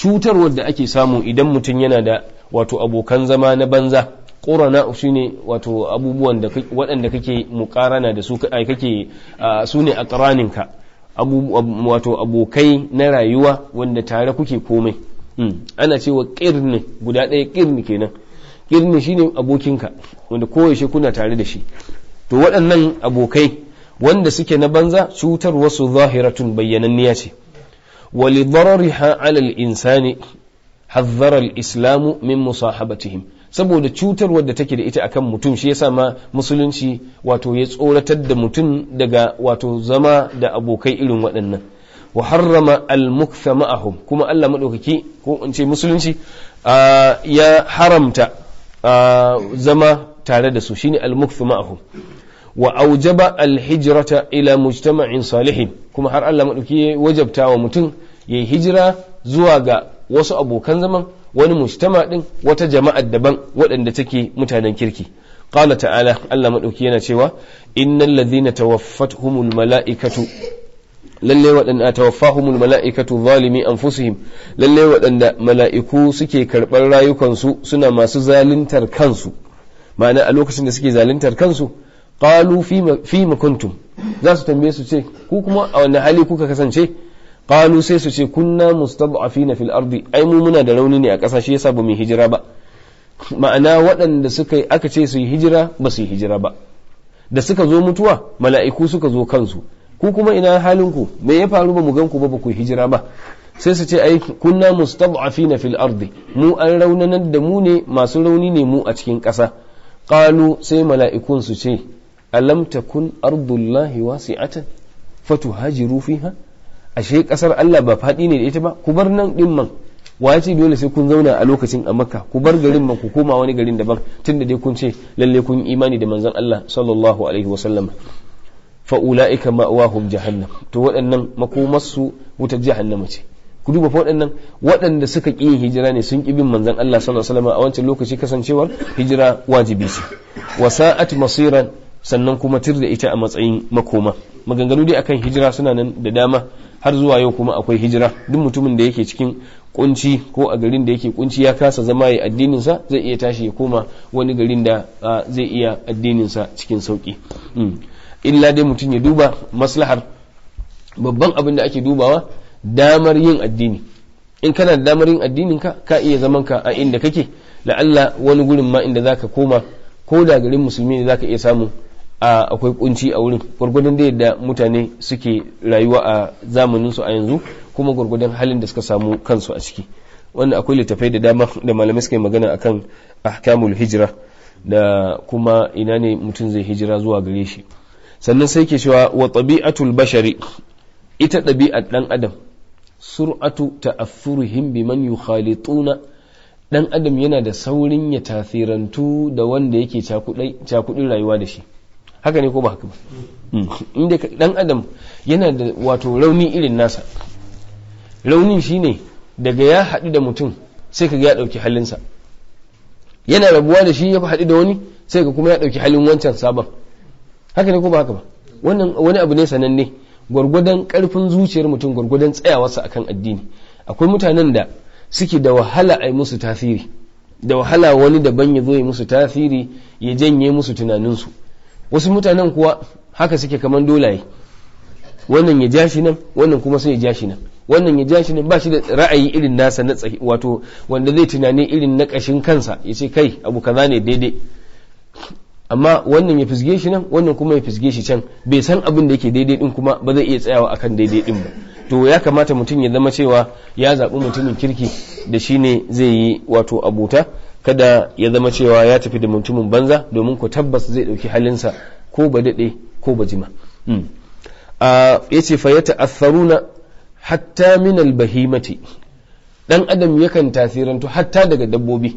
[SPEAKER 1] cutarwar da ake samu idan mutum yana da wato abokan zama na banza. Qurana shine wato abubuwan da waɗanda kake muqarana da su, kake su ne aqraninka, wato abokai na rayuwa wanda tare kuke komai. Ana cewa ƙirni guda ɗaya, ƙirni kenan. Ƙirni shine abokinka wanda koyaushe kuna tare da shi. To waɗannan abokai wanda suke na banza, cutar wasu zahiratun bayyananniya ce. Wali darariha alal insani hazzara al-islamu min musahabatihim, saboda cutar wadda take da ita akan mutum, shi yasa ma musulunci wato ya tsoratar da mutum daga wato zama da abokai irin waɗannan. Wa harrama al-muktha ma'ahum, kuma Allah madaukaki ko in ce musulunci ya haramta zama tare da su, shine al-muktha ma'ahum. Wa aujaba al-hijrata ila mujtama'in salihin, kuma har Allah madaukaki ya wajabta wa mutum yayi hijira zuwa ga wasu abokan zaman, wani mujtama din, wata jama'ar daban waɗanda take mutanen kirki. Qala ta'ala, Allah madaukaki yana cewa innal ladhina tawaffatuhumul mala'ikatu, lalle waɗanda tawaffahumul mala'ikatu zalimi anfusihim, lalle waɗanda mala'iku suke karɓar rayukansu suna masu zaluntar kansu, ma'ana a lokacin da suke zaluntar kansu. Qalu fima kuntum, za su tambaye su ce ku kuma a wani hali kuka kasance? Qalu sai su ce kunna mustad'afina fil ardi, ai mu muna da rauni ne a ƙasa shi yasa ba mu hijira ba. Ma'ana waɗanda aka ce su yi hijira ba su yi hijira ba, da suka zo mutuwa mala'iku suka zo kansu. Ku kuma ina halinku, me ya faru ba mu gan ku ba ku hijira ba? Sai su ce ai kunna mustad'afina fil ardi, mu an raunanar da mu ne, masu rauni ne mu a cikin ƙasa. Qalu sai mala'ikun su ce alam takun ardullahi wasi'atan fatuhajiru fiha, ashe ƙasar Allah ba faɗi ne da ita ba, ku bar nan din man. Wa ce dole sai kun zauna a lokacin a Makka, ku bar garin man ku koma wani garin daban, tunda dai kun ce lalle kun imani da manzon Allah sallallahu alaihi wasallam. Fa'ula'ika ma'awahum jahannam, to waɗannan makomarsu wutar jahannama ce. Ku duba waɗanda suka ƙi yin hijira ne, sun ƙi bin manzon Allah sallallahu alaihi wasallam a wancan lokaci, kasancewar hijira wajibi ce. Wa sa'at masiran, sannan kuma tir da ita a matsayin makoma. Maganganu dai akan hijira suna nan da dama, har zuwa yau kuma akwai hijira. Duk mutumin da yake cikin kunci ko a garin da yake kunci ya kasa zama ya addininsa, zai iya tashi ya koma wani garin da zai iya addininsa cikin sauki. Illa dai mutum ya duba maslahar. Babban abin da ake dubawa damar yin addini. In kana da damar yin addinin ka iya zaman ka a inda kake, la'alla wani gurin ma inda zaka koma, ko da garin musulmi ne zaka iya samu akwai kunci a wurin, gwargwadon da yadda mutane suke rayuwa a zamanin su a yanzu, kuma gwargwadon halin da suka samu kansu a ciki. wannan akwai littafai da dama da malamai suka yi magana akan ahkamul hijra da kuma ina ne mutum zai hijira zuwa gare shi. Sannan sai ke cewa wa tabi'atul bashari, ita ɗabi'ar ɗan adam sur'atu ta'affurihim biman yukhalituna, ɗan adam yana da saurin ya tasirantu da wanda yake cakudin rayuwa da shi. Haka ne ko ba haka ba? Inda ɗan adam yana da wato rauni irin nasa, raunin shine daga ya haɗu da mutum sai ka ga ya ɗauki halinsa, yana rabuwa da shi ya haɗu da wani sai ka kuma ya ɗauki halin wancan sabon. Haka ne ko ba haka ba? Wannan wani abu ne sananne, gwargwadon ƙarfin zuciyar mutum gwargwadon tsayawarsa akan addini. Akwai mutanen da suke da wahala a yi musu tasiri, da wahala wani daban ya zo ya musu tasiri ya janye musu tunaninsu. Wasu mutanen kuwa haka suke kaman dolaye, wannan ya ja shi nan, wannan kuma sai ya ja shi nan, wannan ya ja shi nan, ba shi da ra'ayi irin nasa na wato wanda zai tunani irin na ƙashin kansa ya ce kai abu kaza ne daidai, amma wannan ya fisge shi nan, wannan kuma ya fisge shi can, bai san abin da yake daidai din kuma ba zai iya tsayawa akan daidai din ba. To ya kamata mutum ya zama cewa ya zaɓi mutumin kirki da shi ne zai yi wato abuta, kada ya zama cewa ya tafi da mutumin banza, domin ku tabbas zai ɗauki halinsa ko ba daɗe ko ba jima. Ya ce fa ya ta'atharuna hatta min albahimati, ɗan adam yakan tasirantu hatta daga dabbobi.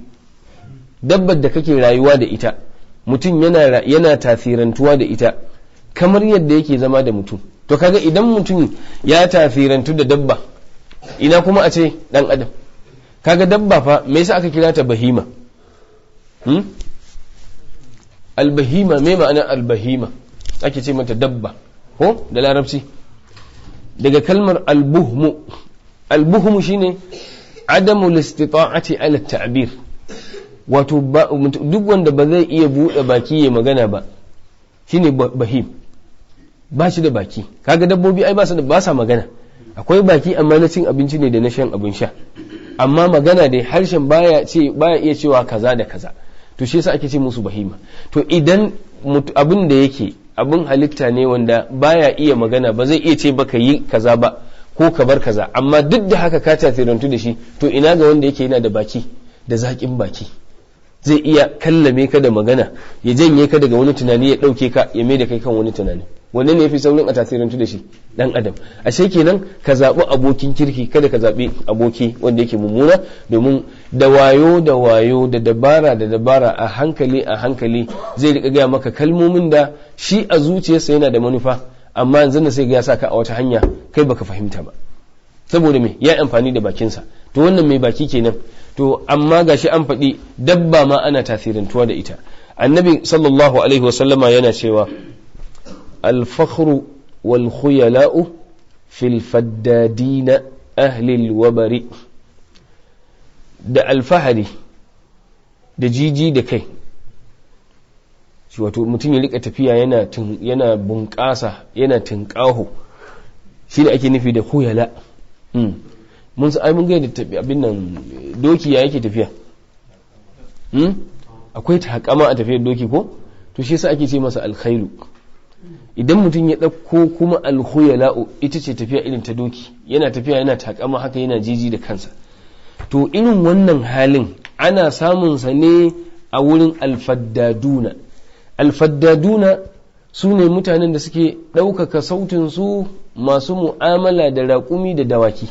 [SPEAKER 1] Dabbar da kake rayuwa da ita mutum yana tasirantuwa da ita kamar yadda yake zama da mutum. To kaga idan mutum ya tasirantu da dabba, ina kuma a ce ɗan adam. Kaga dabba fa me yasa aka kira ta bahima? Albahima, me ma'ana albahima? Ake ce mata dabba ko da larabci daga kalmar albuhmu. Albuhmu shine adamu listita'ati ala ta'bir, wato duk wanda ba zai iya buɗe baki ya magana ba shine bahim, ba shi da baki. Kaga dabbobi ai ba sa magana, akwai baki amma na cin abinci ne da na shan abin sha, amma magana dai harshen baya iya cewa kaza da kaza. To shi yasa ake ce musu bahima. To idan abin da yake abin halitta ne wanda baya iya magana, ba zai iya ce baka yi kaza ba ko ka bar kaza, amma duk da haka ka tasirantu da shi, to ina ga wanda yake yana da baki da zaƙin baki, zai iya kallame ka da magana, ya janye ka daga wani tunani, ya ɗauke ka ya mai da kai kan wani tunani. Wanne ne yafi saurin a tasirantu da shi? Dan adam. Ashe kenan ka zaɓi abokin kirki, kada ka zaɓi aboki wanda yake mummuna, domin da wayo da dabara a hankali zai riƙa gaya maka kalmomin da shi a zuciyarsa yana da manufa, amma yanzu da sai ga ya saka a wata hanya kai baka fahimta ba, saboda me ya amfani da bakinsa. To wannan mai baki kenan. To amma gashi an faɗi dabba ma ana tasirantuwa da ita. Annabi sallallahu alaihi wasallama yana cewa الفخر والخيلاء في الفدادين أهل الوبر. da alfahari da jiji da kai, wato mutum ya rika tafiya yana bunƙasa yana tunƙaho, shi da ake nufi da khuyala. mun ga da abin nan doki ya yake tafiya, akwai takama a tafiyar doki ko, to shi yasa ake ce masa alkhailu. Idan mutum ya ɗauko kuma alkhuyala'u, ita ce tafiya irin ta doki, yana tafiya yana takama haka yana jiji da kansa. To irin wannan halin ana samun sa ne a wurin alfaddaduna. Alfaddaduna su ne mutanen da suke ɗaukaka sautin su masu mu'amala da raƙumi da dawaki.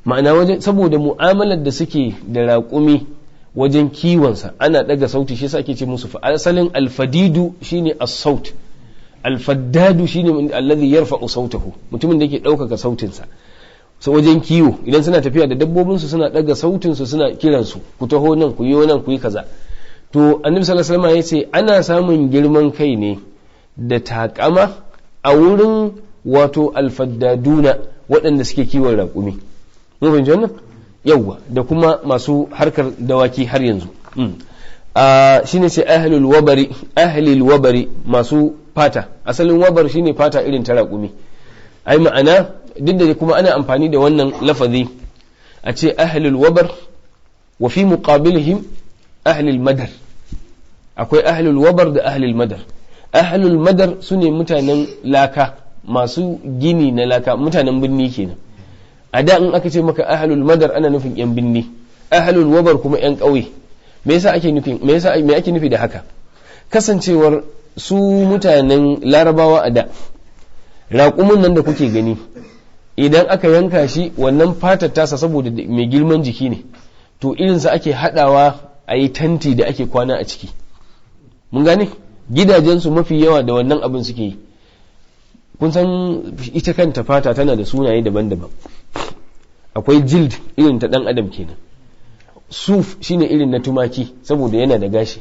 [SPEAKER 1] Ma'ana saboda mu'amalar da suke da raƙumi wajen kiwonsa ana ɗaga sauti, shi yasa ake ce musu asalin alfadidu shine as-saut, alfaddadu shine alladhi yarfa'u sautahu, mutumin da yake ɗaukaka sautinsa. So wajen kiwo idan suna tafiya da dabbobinsu suna ɗaga sautinsu suna kiransu, ku taho nan ku yi nan ku yi kaza. To annabi sallallahu alaihi wasallam ya ce ana samun girman kai ne da takama a wurin wato alfaddaduna, waɗanda suke kiwon raƙumi. Mun fahimci wannan? Yawwa, da kuma masu harkar dawaki har yanzu. Shine sai ahlul wabari masu fata. Asalin wabar shine fata irin ta raƙumi. Ai ma'ana duk da kuma ana amfani da wannan lafazi a ce ahlul wabar wa fi muqabilihim ahlul madar. Akwai ahlul wabar da ahlul madar. Ahlul madar sune mutanen laka, masu gini na laka, mutanen birni kenan. a da in aka ce maka ahlul madar ana nufin yan binni, ahlul wabar kuma yan ƙauye. Me ake nufi da haka? Kasancewar su mutanen larabawa a da, raƙumin nan da kuke gani idan aka yanka shi, wannan fatar tasa saboda mai girman jiki ne, to irinsa ake haɗawa a yi tanti da ake kwana a ciki. Mun gane gidajensu mafi yawa da wannan abin suke yi. Kun san ita kanta fata tana da sunaye daban-daban. Akwai jild irin ta ɗan adam kenan, suf shine irin na tumaki saboda yana da gashi,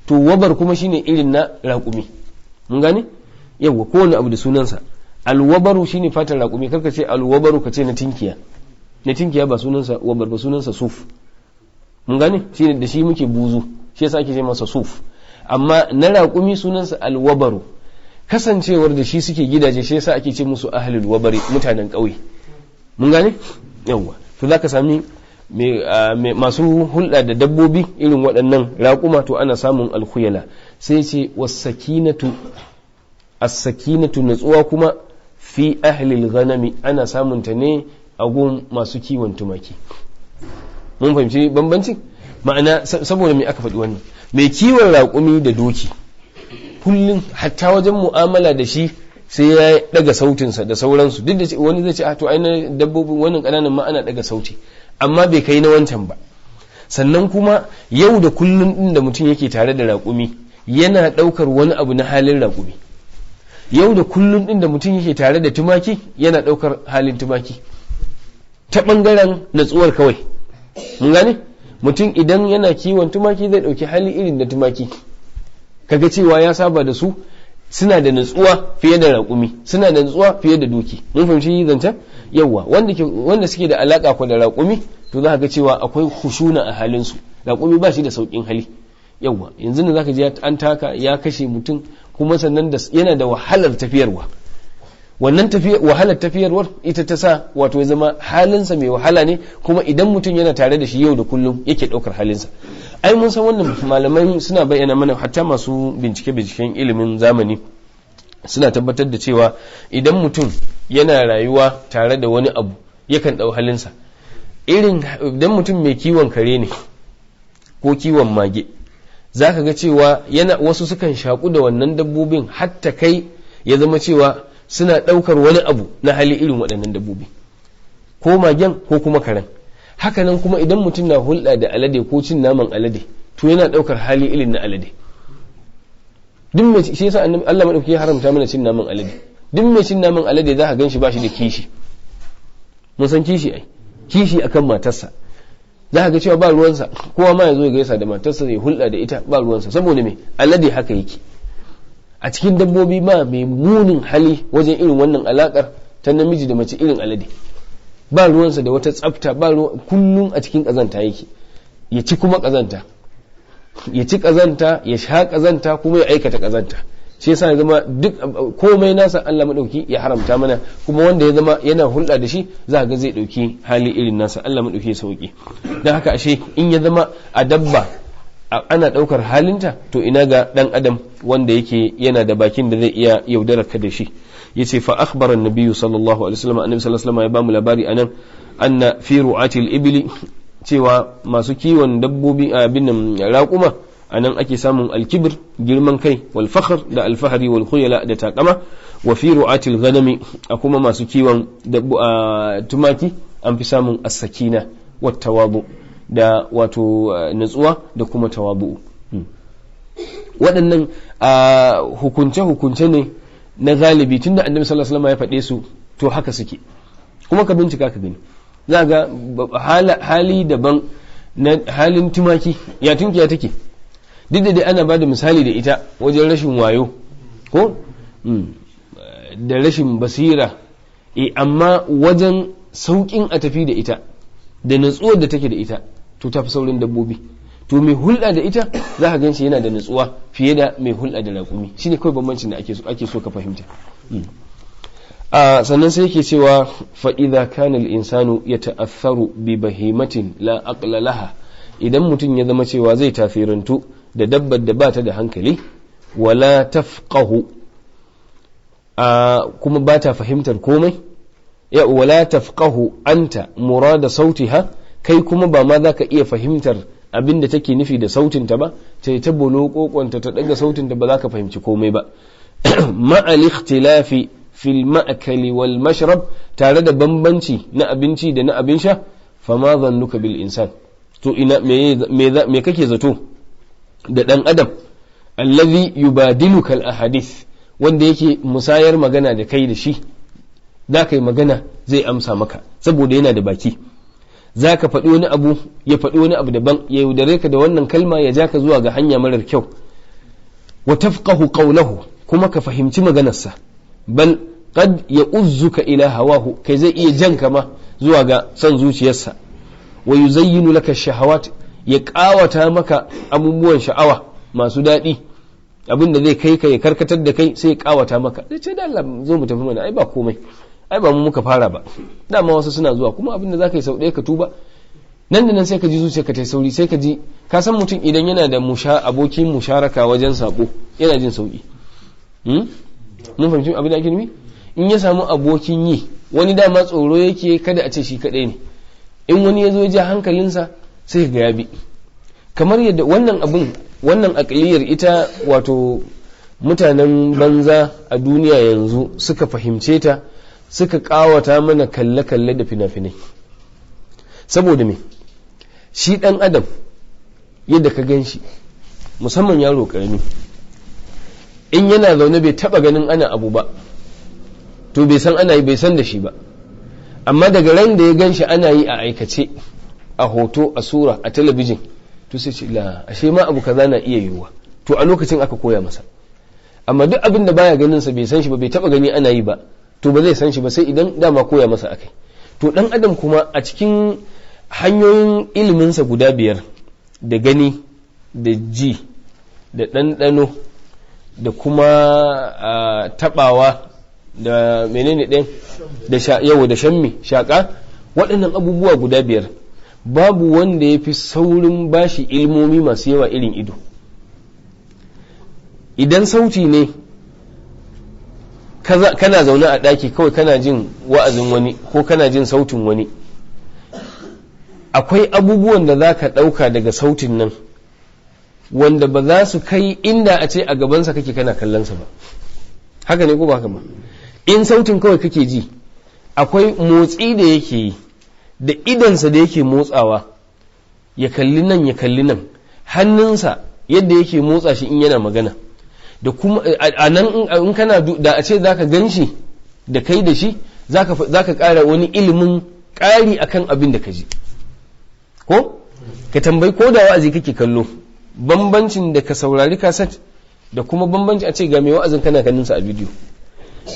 [SPEAKER 1] to wabar kuma shine irin na raƙumi. Mun gane yawa kowane abu da sunansa. Alwabaru shine fatar raƙumi, karka ce alwabaru ka ce na tinkiya. Na tinkiya ba sunansa wabar ba, sunansa suf. Mun gane shine da shi muke buzu, shi yasa ake ce masa suf. Amma na raƙumi sunansa alwabaru, kasancewar da shi suke gidaje, shi yasa ake ce musu ahlul wabari, mutanen ƙauye. Mun gane yawa to zaka sami masu hulɗa da dabbobi irin waɗannan raƙuma, to ana samun alkhuyala. Sai ce wasakinatu, as-sakinatu natsuwa kuma fi ahlil ghanami ana samun ta ne a gun masu kiwon tumaki. Mun fahimci bambanci? Ma'ana saboda me aka faɗi wannan? Mai kiwon raƙumi da doki kullum hatta wajen mu'amala da shi sai ya daga sautinsa da sauransu, duk da wani zai ce a to ai na dabbobin wannan ƙananan ma ana daga sauti, amma bai kai na wancan ba. Sannan kuma yau da kullum din da mutum yake tare da raƙumi yana ɗaukar wani abu na halin raƙumi. Yau da kullum din da mutum yake tare da tumaki yana ɗaukar halin tumaki, ta ɓangaren natsuwar kawai. Mun gane mutum idan yana kiwon tumaki zai ɗauki hali irin da tumaki, kaga cewa ya saba da su, suna da natsuwa fiye da raƙumi, suna da natsuwa fiye da doki. Mun fahimci zancen yawa wanda suke da alaka ko da raƙumi, to za ka ga cewa akwai khushuna a halin su. Raƙumi ba shi da sauƙin hali yawa, yanzu ne zaka je an taka ya kashe mutum, kuma sannan yana da wahalar tafiyarwa. Wannan wahalar tafiyarwar ita ta sa wato ya zama halinsa mai wahala ne, kuma idan mutum yana tare da shi yau da kullum yake ɗaukar halinsa. Ai mun san wannan, malamai suna bayyana mana, hatta masu binciken ilimin zamani suna tabbatar da cewa idan mutum yana rayuwa tare da wani abu yakan ɗau halinsa. Idan mutum mai kiwon kare ne ko kiwon mage, za ka ga cewa wasu sukan shaƙu da wannan dabbobin hatta kai ya zama cewa suna ɗaukar wani abu na hali irin waɗannan dabbobi, ko magen ko kuma karen. Hakanan kuma idan mutum na hulɗa da alade ko cin naman alade, to yana ɗaukar hali irin na alade. Duk mai shi yasa Allah madauki ya haramta mana cin naman alade. Duk mai cin naman alade za ka gan shi ba shi da kishi. Mun san kishi ai, kishi akan matarsa. Za ka ga cewa ba ruwansa, kowa ma ya zo ya gaisa da matarsa ya hulɗa da ita, ba ruwansa. Saboda me? Alade haka yake. A cikin dabbobi ma mai munin hali wajen irin wannan alakar ta namiji da mace irin alade. Ba ruwansa da wata tsafta, kullum a cikin ƙazanta yake, ya ci kuma ƙazanta, ya ci ƙazanta, ya sha ƙazanta, kuma ya aikata ƙazanta. Shi yasa ya zama duk komai nasa Allah madauki ya haramta mana, kuma wanda ya zama yana hulɗa da shi za ga zai ɗauki hali irin nasa. Allah madauki ya sauki. Don haka ashe in ya zama a dabba ana ɗaukar halinta, to ina ga ɗan adam wanda yake yana da bakin da zai iya yaudarar ka da shi. Yace fa akhbara an-nabiy sallallahu alaihi wasallam, annabi sallallahu alaihi wasallam ya bamu labari anan, anna fi ru'atil ibli, cewa masu kiwon dabbobi abin raquma anan ake samun al-kibr, girman kai, wal fakhr da al-fahri, wal khuyala da takama. Wa fi ru'atil ghanami, kuma masu kiwon tumaki an fi samun as-sakina wat tawadu, da wato natsuwa da kuma tawabu. Waɗannan hukunce ne na galibi, tunda annabi sallallahu alaihi wasallam ya faɗe su, to haka suke. Kuma ka bincika ka gani, za ga hali daban na halin tumaki. Ya tunkiya take, duk da dai ana ba da misali da ita wajen rashin wayo ko da rashin basira, amma wajen sauƙin a tafi da ita da natsuwar da take da ita, to ta fi saurin dabbobi. To mai hulɗa da ita za ka gan shi yana da natsuwa fiye da mai hulɗa da raƙumi. Shine kawai bambancin da ake so ka fahimta. Sannan sai yake cewa fa idza kana al-insanu yata'atharu bi bahimatin la aqla laha, idan mutum ya zama cewa zai tafirantu da dabbar da bata da hankali, wala tafqahu, kuma bata fahimtar komai, ya wala tafqahu anta murada sautiha, kai kuma ba ma za ka iya fahimtar abin da take nufi da sautinta ba, ta bolo kokonta ta daga sautinta ba za ka fahimci komai ba. ma'al ikhtilafi fil ma'kali wal mashrab, tare da bambanci na abinci da na abin sha, fama zannuka bil insan, to ina me kake zato da dan adam allazi yubadiluka al ahadith, wanda yake musayar magana da kai da shi, za ka yi magana zai amsa maka saboda yana da baki, za ka faɗi wani abu ya faɗi wani abu daban, ya yaudare ka da wannan kalma ya ja ka zuwa ga hanya marar kyau. wa tafqahu qawlahu, kuma ka fahimci maganarsa, bal qad ya'uzzuka ila hawahu, kai zai iya jan ka ma zuwa ga son zuciyarsa. wa yuzayyinu laka shahawat, ya ƙawata maka abubuwan sha'awa masu daɗi, abin da zai kai ka ya karkatar da kai sai ya ƙawata maka, zai ce da Allah zo mu tafi mana, ai ba komai, ai ba mu muka fara ba, dama wasu suna zuwa, kuma abin da za ka yi sau ɗaya ka tuba, nan da nan sai ka ji zuciyarka ta sauri, sai ka ji ka san mutum idan yana da abokin musharaka wajen sabo yana jin sauki. Mun fahimci abin da ake nufi, in ya samu abokin yi, wani dama tsoro yake kada a ce shi kaɗai ne, in wani ya zo ja hankalinsa sai ga ya bi, kamar yadda wannan abin, wannan aƙiliyar ita wato mutanen banza a duniya yanzu suka fahimce ta, suka ƙawata mana kalle-kalle da fina-finai. Saboda me, shi ɗan adam yadda ka gan shi, musamman yaro ƙarami, in yana zaune bai taɓa ganin ana abu ba, to bai san ana yi, bai san da shi ba, amma daga ran da ya gan shi ana yi a aikace, a hoto, a sura, a talabijin, to sai ce la ashe ma abu kaza na iya yiwuwa, to a lokacin aka koya masa. Amma duk abin da baya ganin sa, bai san shi ba, bai taɓa gani ana yi ba, to ba zai san shi ba sai idan dama koya masa akai. To ɗan adam kuma a cikin hanyoyin iliminsa guda biyar, da gani, da ji, da ɗanɗano, da kuma taɓawa, da menene ɗin, da yawo, da shammi, shaƙa, waɗannan abubuwa guda biyar babu wanda ya fi saurin bashi ilmomi masu yawa irin ido. Idan sauti ne, kana zaune a ɗaki kawai kana jin wa'azin wani ko kana jin sautin wani, akwai abubuwan da za ka ɗauka daga sautin nan wanda ba za su kai inda a ce a gabansa kake kana kallonsa ba. Haka ne ko ba haka ba? In sautin kawai kake ji, akwai motsi da yake yi da idansa da yake motsawa, ya kalli nan ya kalli nan, hannunsa yadda yake motsa shi in yana magana, da kuma a nan in kana da a ce za ka gan shi da kai da shi, za ka ƙara wani ilimin ƙari akan abin da ka ji. Ko ka tambayi, ko da wa'azi kake kallo, bambancin da ka saurari kaset da kuma bambanci a ce ga mai wa'azin kana ganin sa a bidiyo,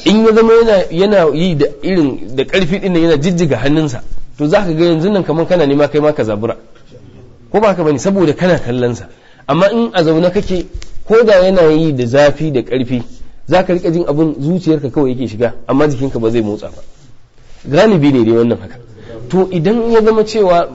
[SPEAKER 1] in ya zama yana yi da irin da ƙarfi ɗin yana jijjiga hannunsa, to za ka ga yanzu nan kamar kana nema kai ma ka zabura, ko ba ka bane, saboda kana kallon sa. Amma in a zaune kake, ko da yana yi da zafi da ƙarfi, za ka riƙa jin abin zuciyarka kawai yake shiga, amma jikinka ba zai motsa ba. Galibi ne dai wannan haka. To idan ya zama cewa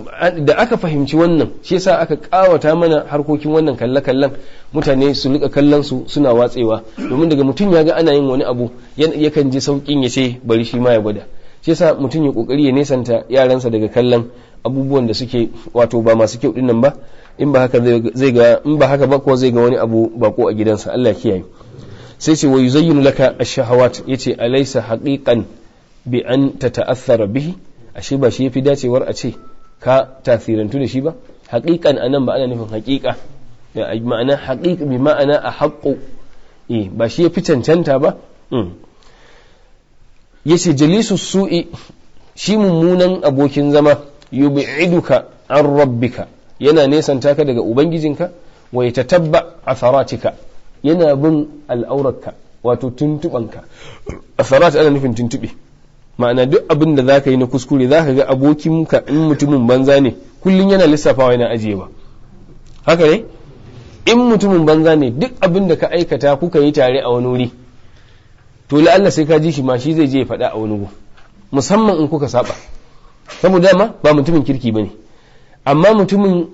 [SPEAKER 1] da aka fahimci wannan, shi yasa aka ƙawata mana harkokin wannan kalle-kallen, mutane su rika kallon su suna watsewa, domin daga mutum ya ga ana yin wani abu yakan ji sauƙin ya ce bari shi ma ya gwada. Shi yasa mutum ya kokari ya nesanta yaransa daga kallon abubuwan da suke wato ba masu kyau dinnan ba, in ba haka zai ga, in ba haka ba ko zai ga wani abu bako a gidansa. Allah kiyaye. Sai ce wa yuzayyinu laka ash-shahawat, yace alaysa haqiqan bi an tata'athara bihi, ashe ba shi yafi dacewar a ce ka tasirantu da shi ba. Haqiqan anan ba ana nufin haqiqa, ma'ana haqiq bi ma'ana a haqqu, ba shi yafi cancanta ba. Yace jalisu su'i, shi mummunan abokin zama, yub'iduka an rabbika, yana nesanta ka daga ubangijinka, wa yatatabba atharatika, yana bin al'aurarka, wato tuntubanka. Atharat ana nufin tuntube, ma'ana duk abin da zaka yi na kuskure zaka ga abokinka in mutumin banza ne kullun yana lissafawa yana ajiyewa. Haka ne? In mutumin banza ne, duk abin da ka aikata kuka yi tare a wani wuri, to la'alla sai ka ji shi ma shi zai je ya faɗa a wani gu, musamman in kuka saba, saboda ma ba mutumin kirki bane. Amma mutumin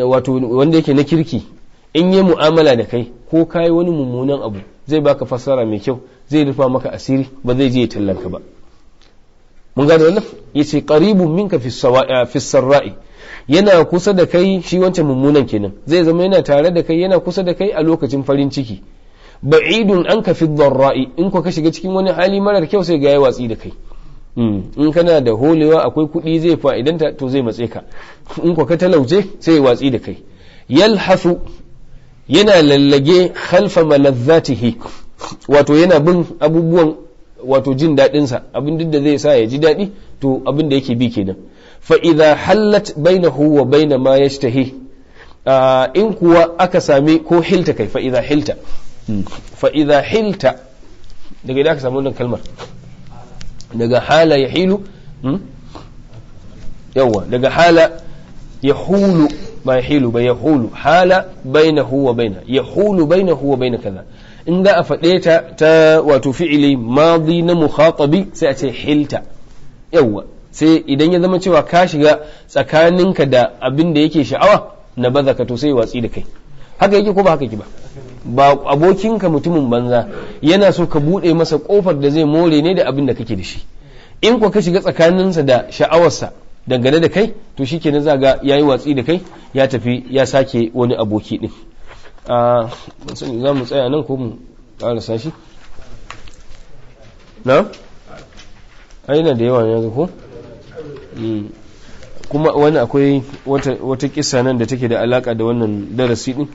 [SPEAKER 1] wato wanda yake na kirki, in yi mu'amala da kai ko kai wani mummunan abu, zai baka fassara mai kyau, zai rufa maka asiri, ba zai je ya tallanka ba. mun gane wannan yace qaribun minka fi sarra'i yana kusa da kai shi wancan mummunan kenan zai zama yana tare da kai yana kusa da kai a lokacin farin ciki ba'idun anka fi dharra'i in ko ka shiga cikin wani hali marar kyau sai ga yayi watsi da kai in kana da holewa akwai kuɗi zai fa'idanta to zai matse ka in ko ka talauce sai ya watsi da kai yalhafu yana lallage khalfa malazzatihi wato yana bin abubuwan wato jin daɗinsa abin duk da zai sa ya ji daɗi to abin da yake bi kenan fa idza hallat bainahu wa baina ma yashtahi in kuwa aka sami ko hilta kai fa idza hilta daga idan aka samu wannan kalmar daga hala yahilu yawa daga hala yahulu ba yahilu ba yahulu hala bainahu wa baina yahulu bainahu wa baina kaza in za a faɗe ta wato fi'ili madi na mukhatabi sai a ce hilta yawa sai idan ya zama cewa ka shiga tsakaninka da abin da yake sha'awa na baza ka to sai watsi da kai haka yake ko ba haka yake ba abokinka mutumin banza yana so ka buɗe masa ƙofar da zai more ne da abin da kake da shi in ko ka shiga tsakaninsa da sha'awarsa dangane da kai to shi kenan za ga ya yi watsi da kai ya tafi ya sake wani aboki ɗin za mu tsaya nan ko mu ƙarasa shi na? aina da yawa yanzu ko? kuma wani akwai wata kisa nan da take da alaka da wannan darasi ɗin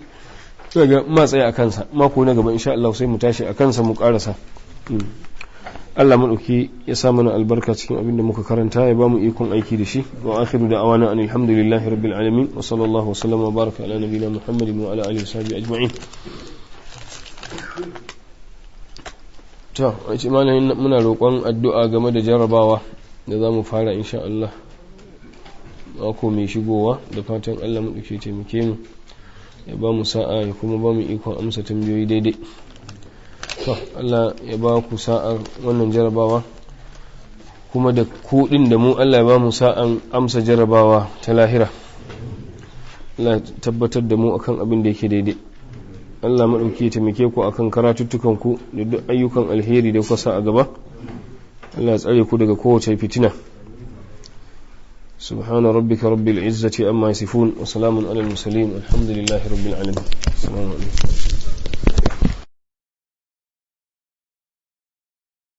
[SPEAKER 1] daga matsaya a kansa mako na gaba insha Allah sai mu tashi a kansa mu ƙarasa Allah maɗauki ya sa mana albarka cikin abin da muka karanta ya ba mu ikon aiki da shi wa akhiru da awana an alhamdulillahi rabbil alamin wa sallallahu wa sallam wa baraka ala nabiyina muhammadin wa ala alihi wa sahbihi ajma'in to a ce malamin muna roƙon addu'a game da jarabawa da za mu fara insha Allah mako mai shigowa da fatan Allah maɗauki taimake mu ya ba mu sa'a ya kuma ba mu ikon amsa tambayoyi daidai to Allah ya ba ku sa'ar wannan jarabawa kuma da kuɗin da mu Allah ya ba mu sa'an amsa jarabawa ta lahira Allah ya tabbatar da mu akan abin da yake daidai Allah maɗauki ya taimake ku akan karatuttukan ku da duk ayyukan alheri da kuka sa a gaba Allah ya tsare ku daga kowace fitina سبحان ربك رب العزة أما يصفون وسلام على المرسلين والحمد لله رب العالمين السلام عليكم